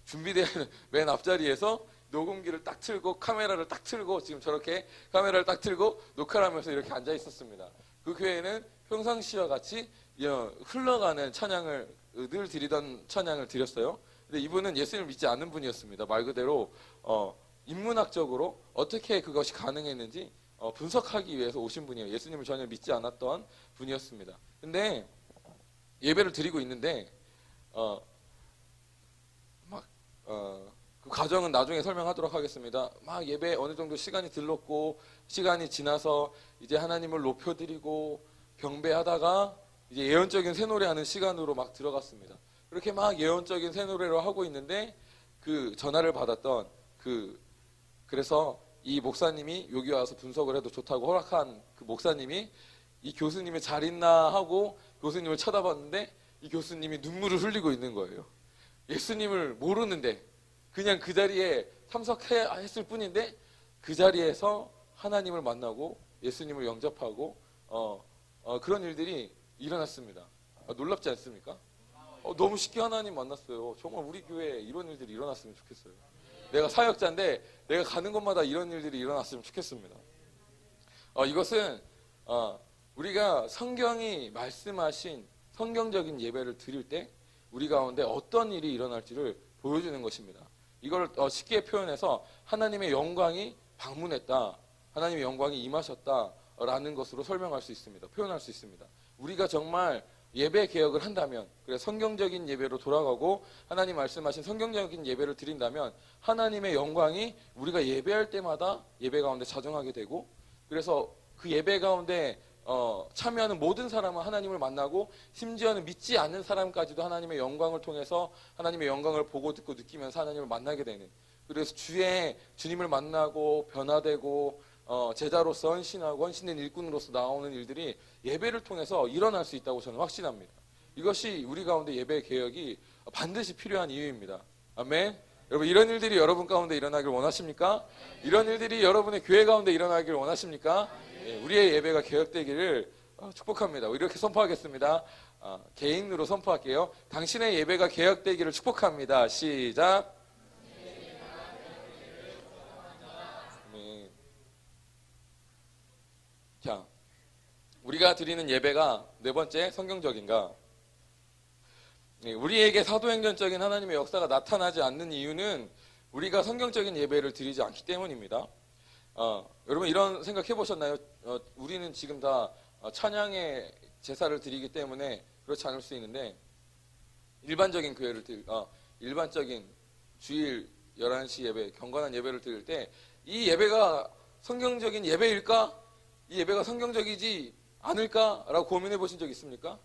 준비되는 맨 앞자리에서 녹음기를 딱 틀고 카메라를 딱 틀고 지금 저렇게 카메라를 딱 틀고 녹화를 하면서 이렇게 앉아 있었습니다. 그 교회는 평상시와 같이 흘러가는 찬양을 늘 드리던 찬양을 드렸어요. 근데 이분은 예수님을 믿지 않는 분이었습니다. 말 그대로 인문학적으로 어떻게 그것이 가능했는지 분석하기 위해서 오신 분이에요. 예수님을 전혀 믿지 않았던 분이었습니다. 근데 예배를 드리고 있는데 그 과정은 나중에 설명하도록 하겠습니다. 막 예배 어느 정도 시간이 들렀고 시간이 지나서 이제 하나님을 높여드리고 경배하다가 이제 예언적인 새 노래하는 시간으로 막 들어갔습니다. 그렇게 막 예언적인 새 노래를 하고 있는데 그 전화를 받았던 그래서 이 목사님이 여기 와서 분석을 해도 좋다고 허락한 그 목사님이 이 교수님이 잘 있나 하고 교수님을 쳐다봤는데 이 교수님이 눈물을 흘리고 있는 거예요. 예수님을 모르는데 그냥 그 자리에 참석했을 뿐인데 그 자리에서 하나님을 만나고 예수님을 영접하고 그런 일들이 일어났습니다. 놀랍지 않습니까? 너무 쉽게 하나님 만났어요. 정말 우리 교회에 이런 일들이 일어났으면 좋겠어요. 내가 사역자인데 내가 가는 곳마다 이런 일들이 일어났으면 좋겠습니다. 이것은 우리가 성경이 말씀하신 성경적인 예배를 드릴 때 우리 가운데 어떤 일이 일어날지를 보여주는 것입니다. 이걸 쉽게 표현해서 하나님의 영광이 방문했다, 하나님의 영광이 임하셨다라는 것으로 설명할 수 있습니다. 표현할 수 있습니다. 우리가 정말 예배 개혁을 한다면, 그래 성경적인 예배로 돌아가고 하나님 말씀하신 성경적인 예배를 드린다면 하나님의 영광이 우리가 예배할 때마다 예배 가운데 자정하게 되고, 그래서 그 예배 가운데 참여하는 모든 사람은 하나님을 만나고 심지어는 믿지 않는 사람까지도 하나님의 영광을 통해서 하나님의 영광을 보고 듣고 느끼면서 하나님을 만나게 되는, 그래서 주님을 만나고 변화되고 제자로서 헌신하고 헌신된 일꾼으로서 나오는 일들이 예배를 통해서 일어날 수 있다고 저는 확신합니다. 이것이 우리 가운데 예배 개혁이 반드시 필요한 이유입니다. 아멘. 여러분, 이런 일들이 여러분 가운데 일어나길 원하십니까? 이런 일들이 여러분의 교회 가운데 일어나길 원하십니까? 우리의 예배가 개혁되기를 축복합니다. 이렇게 선포하겠습니다. 개인으로 선포할게요. 당신의 예배가 개혁되기를 축복합니다. 시작. 자, 우리가 드리는 예배가 네 번째 성경적인가? 우리에게 사도행전적인 하나님의 역사가 나타나지 않는 이유는 우리가 성경적인 예배를 드리지 않기 때문입니다. 여러분 이런 생각 해보셨나요? 우리는 지금 다 찬양의 제사를 드리기 때문에 그렇지 않을 수 있는데 일반적인 일반적인 주일 11시 예배, 경건한 예배를 드릴 때 이 예배가 성경적인 예배일까? 이 예배가 성경적이지 않을까라고 고민해 보신 적 있습니까?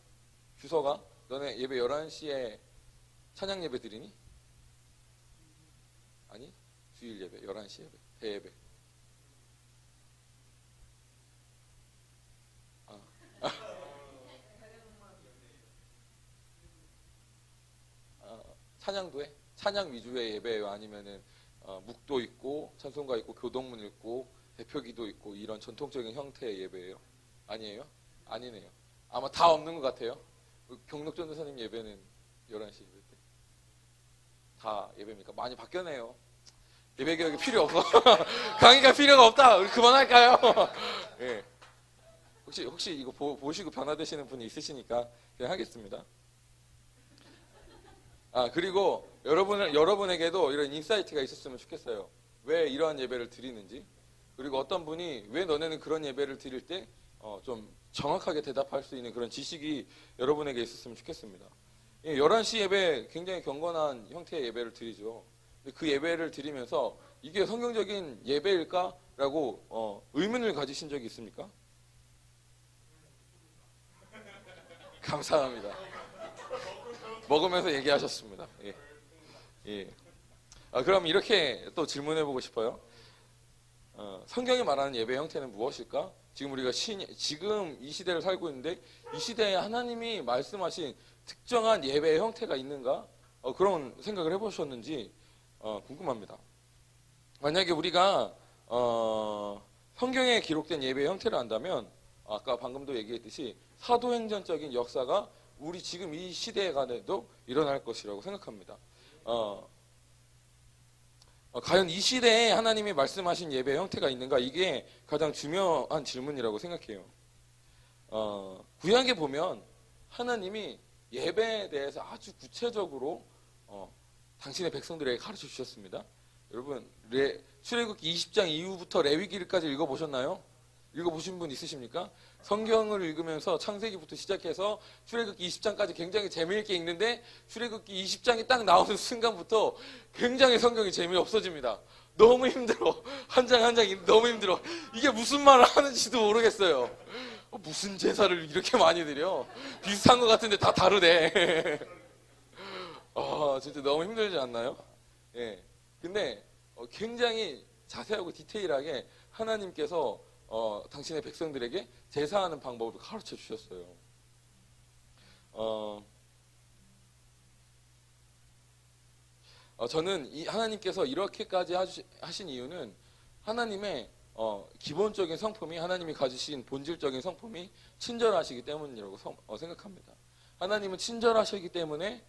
주서가 너네 예배 11시에 찬양 예배 드리니? 아니, 주일 예배 11시 예배, 대예배. 찬양도 해? 찬양 위주의 예배예요? 아니면은 묵도 있고 찬송가 있고 교동문 있고 대표기도 있고 이런 전통적인 형태의 예배예요? 아니에요? 아니네요. 아마 다 없는 것 같아요. 경록전 도사님 예배는 11시 예배 때 다 예배입니까? 많이 바뀌었네요. 예배 개혁이 필요 없어. 강의가 필요가 없다. 우리 그만할까요? 네. 혹시 이거 보시고 변화되시는 분이 있으시니까 그냥 하겠습니다. 그리고 여러분에게도 이런 인사이트가 있었으면 좋겠어요. 왜 이러한 예배를 드리는지, 그리고 어떤 분이 왜 너네는 그런 예배를 드릴 때 좀 정확하게 대답할 수 있는 그런 지식이 여러분에게 있었으면 좋겠습니다. 11시 예배 굉장히 경건한 형태의 예배를 드리죠. 그 예배를 드리면서 이게 성경적인 예배일까? 라고 의문을 가지신 적이 있습니까? 감사합니다. 먹으면서 얘기하셨습니다. 예. 그럼 이렇게 또 질문해보고 싶어요. 성경이 말하는 예배 형태는 무엇일까? 지금 우리가 지금 이 시대를 살고 있는데 이 시대에 하나님이 말씀하신 특정한 예배의 형태가 있는가? 그런 생각을 해보셨는지 궁금합니다. 만약에 우리가 성경에 기록된 예배의 형태를 안다면 아까 방금도 얘기했듯이 사도행전적인 역사가 우리 지금 이 시대에 관해도 일어날 것이라고 생각합니다. 과연 이 시대에 하나님이 말씀하신 예배 형태가 있는가? 이게 가장 중요한 질문이라고 생각해요. 구약에 보면 하나님이 예배에 대해서 아주 구체적으로 당신의 백성들에게 가르쳐 주셨습니다. 여러분, 출애굽기 20장 이후부터 레위기까지 읽어보셨나요? 읽어보신 분 있으십니까? 성경을 읽으면서 창세기부터 시작해서 출애굽기 20장까지 굉장히 재미있게 읽는데 출애굽기 20장이 딱 나오는 순간부터 굉장히 성경이 재미없어집니다. 너무 힘들어. 한 장 한 장이 너무 힘들어. 이게 무슨 말을 하는지도 모르겠어요. 무슨 제사를 이렇게 많이 드려? 비슷한 것 같은데 다 다르네. 진짜 너무 힘들지 않나요? 예. 근데 굉장히 자세하고 디테일하게 하나님께서 당신의 백성들에게 제사하는 방법을 가르쳐 주셨어요. 저는 하나님께서 이렇게까지 하신 이유는 하나님의 기본적인 성품이, 하나님이 가지신 본질적인 성품이 친절하시기 때문이라고 생각합니다. 하나님은 친절하시기 때문에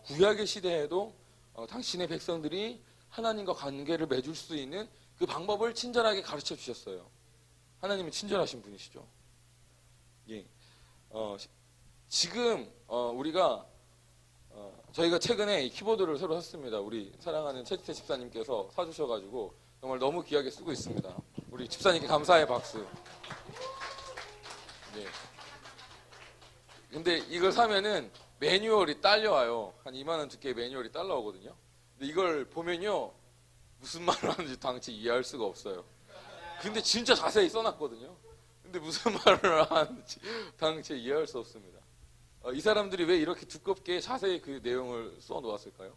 구약의 시대에도 당신의 백성들이 하나님과 관계를 맺을 수 있는 그 방법을 친절하게 가르쳐 주셨어요. 하나님은 친절하신 분이시죠. 예. 지금 저희가 최근에 이 키보드를 새로 샀습니다. 우리 사랑하는 최지태 집사님께서 사주셔가지고 정말 너무 귀하게 쓰고 있습니다. 우리 집사님께 감사의 박수. 예. 근데 이걸 사면은 매뉴얼이 딸려와요. 한 2만 원 두께의 매뉴얼이 딸려오거든요. 근데 이걸 보면요, 무슨 말을 하는지 당최 이해할 수가 없어요. 근데 진짜 자세히 써놨거든요. 근데 무슨 말을 하는지 당최 이해할 수 없습니다. 이 사람들이 왜 이렇게 두껍게 자세히 그 내용을 써놓았을까요?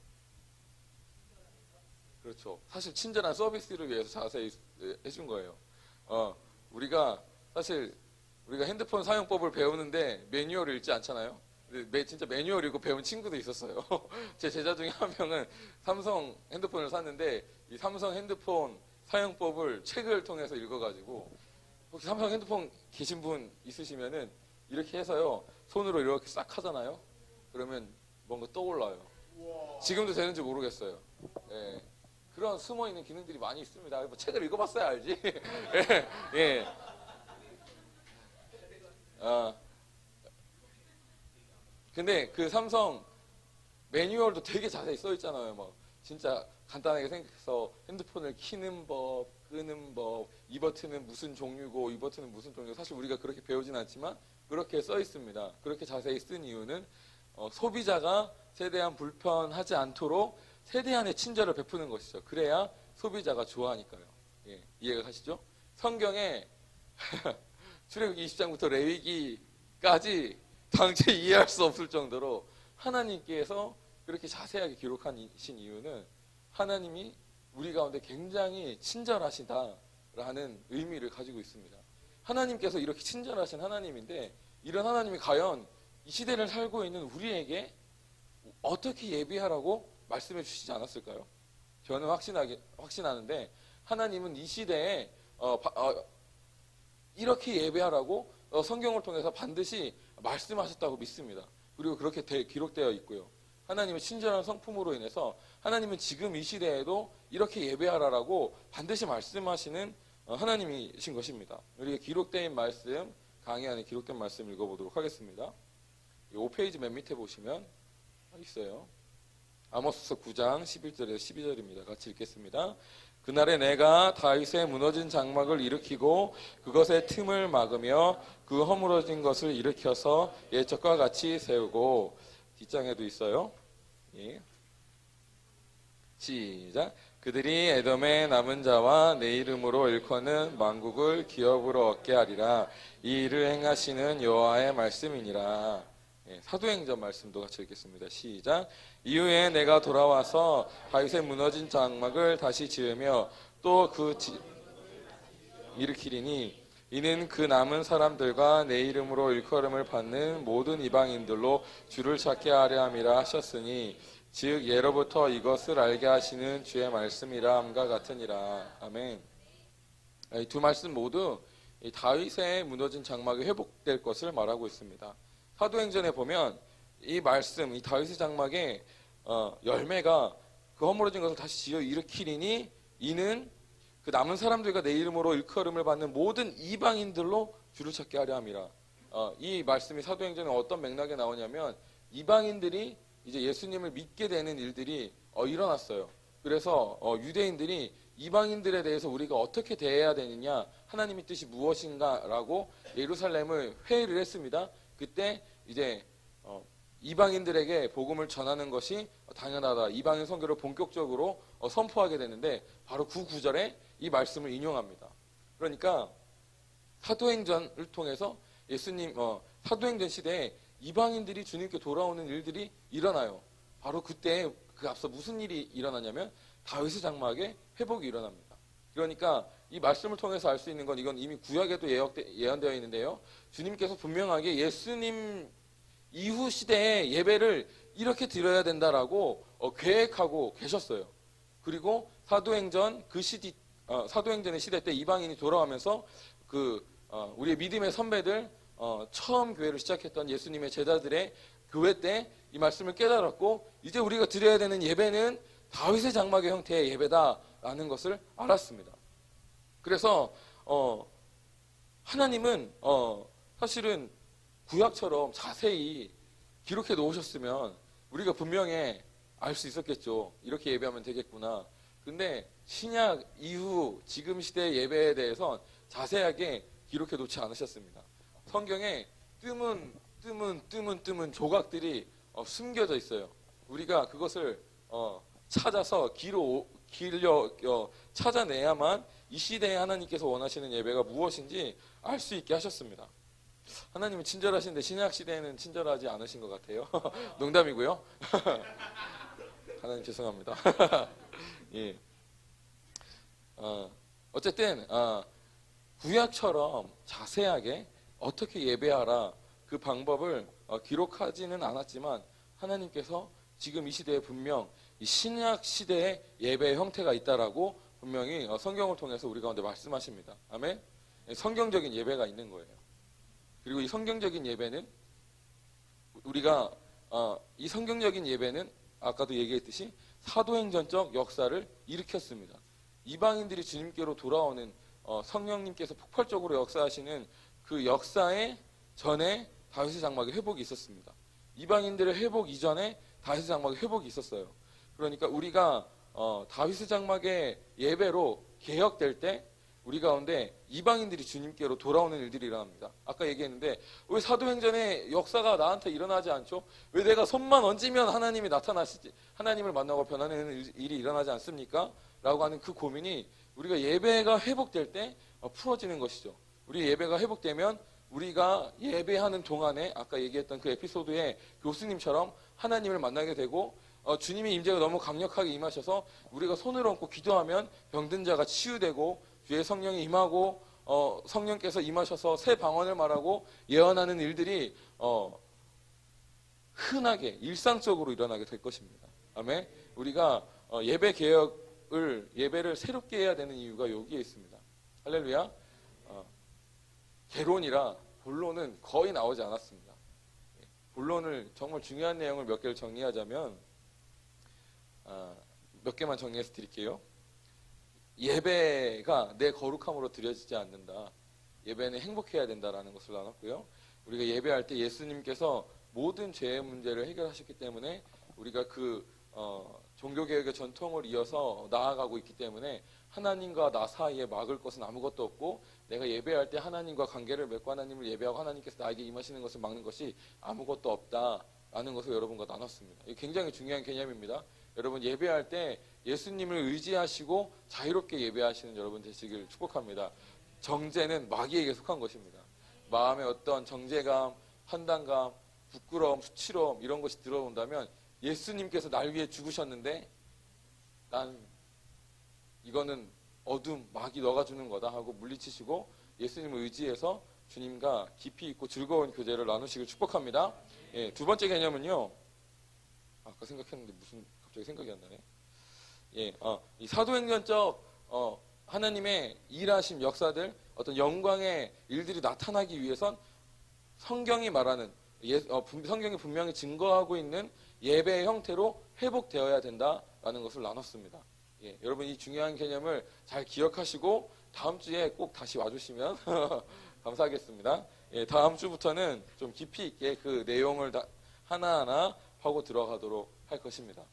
그렇죠. 사실 친절한 서비스를 위해서 자세히 해준 거예요. 우리가 핸드폰 사용법을 배우는데 매뉴얼을 읽지 않잖아요. 진짜 매뉴얼 읽고 배운 친구도 있었어요. 제 제자 중에 한 명은 삼성 핸드폰을 샀는데 이 삼성 핸드폰 사용법을 책을 통해서 읽어가지고, 혹시 삼성 핸드폰 계신 분 있으시면은 이렇게 해서요, 손으로 이렇게 싹 하잖아요. 그러면 뭔가 떠올라요. 지금도 되는지 모르겠어요. 예. 그런 숨어있는 기능들이 많이 있습니다. 뭐 책을 읽어봤어야 알지. 예. 예. 근데 그 삼성 매뉴얼도 되게 자세히 써 있잖아요. 막 진짜 간단하게 생각해서 핸드폰을 켜는 법, 끄는 법, 이 버튼은 무슨 종류고 이 버튼은 무슨 종류고, 사실 우리가 그렇게 배우진 않지만 그렇게 써 있습니다. 그렇게 자세히 쓴 이유는 소비자가 최대한 불편하지 않도록 최대한의 친절을 베푸는 것이죠. 그래야 소비자가 좋아하니까요. 예, 이해가 가시죠? 성경에 출애굽기 20장부터 레위기까지 당최 이해할 수 없을 정도로 하나님께서 그렇게 자세하게 기록하신 이유는 하나님이 우리 가운데 굉장히 친절하시다라는 의미를 가지고 있습니다. 하나님께서 이렇게 친절하신 하나님인데, 이런 하나님이 과연 이 시대를 살고 있는 우리에게 어떻게 예비하라고 말씀해 주시지 않았을까요? 저는 확신하는데 하나님은 이 시대에 이렇게 예배하라고 성경을 통해서 반드시 말씀하셨다고 믿습니다. 그리고 그렇게 기록되어 있고요. 하나님의 친절한 성품으로 인해서 하나님은 지금 이 시대에도 이렇게 예배하라고 반드시 말씀하시는 하나님이신 것입니다. 우리가 기록된 말씀, 강의 안에 기록된 말씀 읽어보도록 하겠습니다. 5페이지 맨 밑에 보시면 있어요. 아모스서 9장 11절에서 12절입니다. 같이 읽겠습니다. 그날에 내가 다윗의 무너진 장막을 일으키고 그것의 틈을 막으며 그 허물어진 것을 일으켜서 예적과 같이 세우고, 뒷장에도 있어요. 예. 시작. 그들이 에돔의 남은 자와 내 이름으로 일컫는 만국을 기업으로 얻게 하리라. 이 일을 행하시는 여호와의 말씀이니라. 예, 사도행전 말씀도 같이 읽겠습니다. 시작. 이후에 내가 돌아와서 다윗의 무너진 장막을 다시 지으며 또 일으키리니 이는 그 남은 사람들과 내 이름으로 일컬음을 받는 모든 이방인들로 주를 찾게 하려 함이라 하셨으니, 즉 예로부터 이것을 알게 하시는 주의 말씀이라 함과 같으니라. 아멘. 이 두 말씀 모두 이 다윗의 무너진 장막이 회복될 것을 말하고 있습니다. 사도행전에 보면 이 말씀, 이 다윗의 장막의 열매가 그 허물어진 것을 다시 지어 일으키리니 이는 그 남은 사람들과 내 이름으로 일컬음을 받는 모든 이방인들로 주를 찾게 하려 함이라. 이 말씀이 사도행전에 어떤 맥락에 나오냐면 이방인들이 이제 예수님을 믿게 되는 일들이 일어났어요. 그래서 유대인들이 이방인들에 대해서 우리가 어떻게 대해야 되느냐, 하나님의 뜻이 무엇인가라고 예루살렘을 회의를 했습니다. 그때 이제 이방인들에게 복음을 전하는 것이 당연하다. 이방인 선교를 본격적으로 선포하게 되는데 바로 그 구절에 이 말씀을 인용합니다. 그러니까 사도행전을 통해서 사도행전 시대에 이방인들이 주님께 돌아오는 일들이 일어나요. 바로 그때 그 앞서 무슨 일이 일어나냐면 다윗의 장막에 회복이 일어납니다. 그러니까 이 말씀을 통해서 알 수 있는 건 이건 이미 구약에도 예언되어 있는데요. 주님께서 분명하게 예수님 이후 시대에 예배를 이렇게 드려야 된다라고 계획하고 계셨어요. 그리고 사도행전의 시대 때 이방인이 돌아오면서 우리의 믿음의 선배들 처음 교회를 시작했던 예수님의 제자들의 교회 때 이 말씀을 깨달았고 이제 우리가 드려야 되는 예배는 다윗의 장막의 형태의 예배다라는 것을 알았습니다. 그래서 하나님은 사실은 구약처럼 자세히 기록해 놓으셨으면 우리가 분명히 알 수 있었겠죠. 이렇게 예배하면 되겠구나. 근데 신약 이후 지금 시대의 예배에 대해선 자세하게 기록해 놓지 않으셨습니다. 성경에 뜸은 조각들이 숨겨져 있어요. 우리가 그것을 찾아서 찾아내야만 이 시대에 하나님께서 원하시는 예배가 무엇인지 알 수 있게 하셨습니다. 하나님은 친절하신데 신약 시대에는 친절하지 않으신 것 같아요. 농담이고요. 하나님 죄송합니다. 예. 어쨌든 구약처럼 자세하게 어떻게 예배하라 그 방법을 기록하지는 않았지만 하나님께서 지금 이 시대에 분명 이 신약 시대의 예배의 형태가 있다라고 분명히 성경을 통해서 우리 가운데 말씀하십니다. 아멘. 성경적인 예배가 있는 거예요. 그리고 이 성경적인 예배는 우리가 이 성경적인 예배는 아까도 얘기했듯이 사도행전적 역사를 일으켰습니다. 이방인들이 주님께로 돌아오는 성령님께서 폭발적으로 역사하시는 그 역사의 전에 다윗의 장막의 회복이 있었습니다. 이방인들의 회복 이전에 다윗의 장막의 회복이 있었어요. 그러니까 우리가 다윗의 장막의 예배로 개혁될 때 우리 가운데 이방인들이 주님께로 돌아오는 일들이 일어납니다. 아까 얘기했는데 왜 사도행전의 역사가 나한테 일어나지 않죠? 왜 내가 손만 얹으면 하나님이 나타나시지, 하나님을 만나고 변화되는 일이 일어나지 않습니까? 라고 하는 그 고민이 우리가 예배가 회복될 때 풀어지는 것이죠. 우리 예배가 회복되면 우리가 예배하는 동안에 아까 얘기했던 그 에피소드의 교수님처럼 하나님을 만나게 되고 주님의 임재가 너무 강력하게 임하셔서 우리가 손을 얹고 기도하면 병든 자가 치유되고 주의 성령이 임하고 성령께서 임하셔서 새 방언을 말하고 예언하는 일들이 흔하게 일상적으로 일어나게 될 것입니다. 아멘. 우리가 예배를 새롭게 해야 되는 이유가 여기에 있습니다. 할렐루야. 개론이라 본론은 거의 나오지 않았습니다. 본론을 정말 중요한 내용을 몇 개를 정리하자면 몇 개만 정리해서 드릴게요. 예배가 내 거룩함으로 드려지지 않는다. 예배는 행복해야 된다라는 것을 나눴고요. 우리가 예배할 때 예수님께서 모든 죄의 문제를 해결하셨기 때문에 우리가 종교개혁의 전통을 이어서 나아가고 있기 때문에 하나님과 나 사이에 막을 것은 아무것도 없고 내가 예배할 때 하나님과 관계를 맺고 하나님을 예배하고 하나님께서 나에게 임하시는 것을 막는 것이 아무것도 없다라는 것을 여러분과 나눴습니다. 이게 굉장히 중요한 개념입니다. 여러분 예배할 때 예수님을 의지하시고 자유롭게 예배하시는 여러분 되시길 축복합니다. 정죄는 마귀에게 속한 것입니다. 마음에 어떤 정죄감, 판단감, 부끄러움, 수치로움 이런 것이 들어온다면 예수님께서 날 위해 죽으셨는데 난 이거는 어둠, 마귀 너가 주는 거다 하고 물리치시고 예수님을 의지해서 주님과 깊이 있고 즐거운 교제를 나누시길 축복합니다. 예, 두 번째 개념은요. 아까 생각했는데 갑자기 생각이 안 나네. 예, 이 사도행전적 하나님의 일하심 역사들 어떤 영광의 일들이 나타나기 위해선 성경이 말하는 성경이 분명히 증거하고 있는 예배의 형태로 회복되어야 된다라는 라는 것을 나눴습니다. 예, 여러분 이 중요한 개념을 잘 기억하시고 다음 주에 꼭 다시 와주시면 감사하겠습니다. 예, 다음 주부터는 좀 깊이 있게 그 내용을 하나하나 파고 들어가도록 할 것입니다.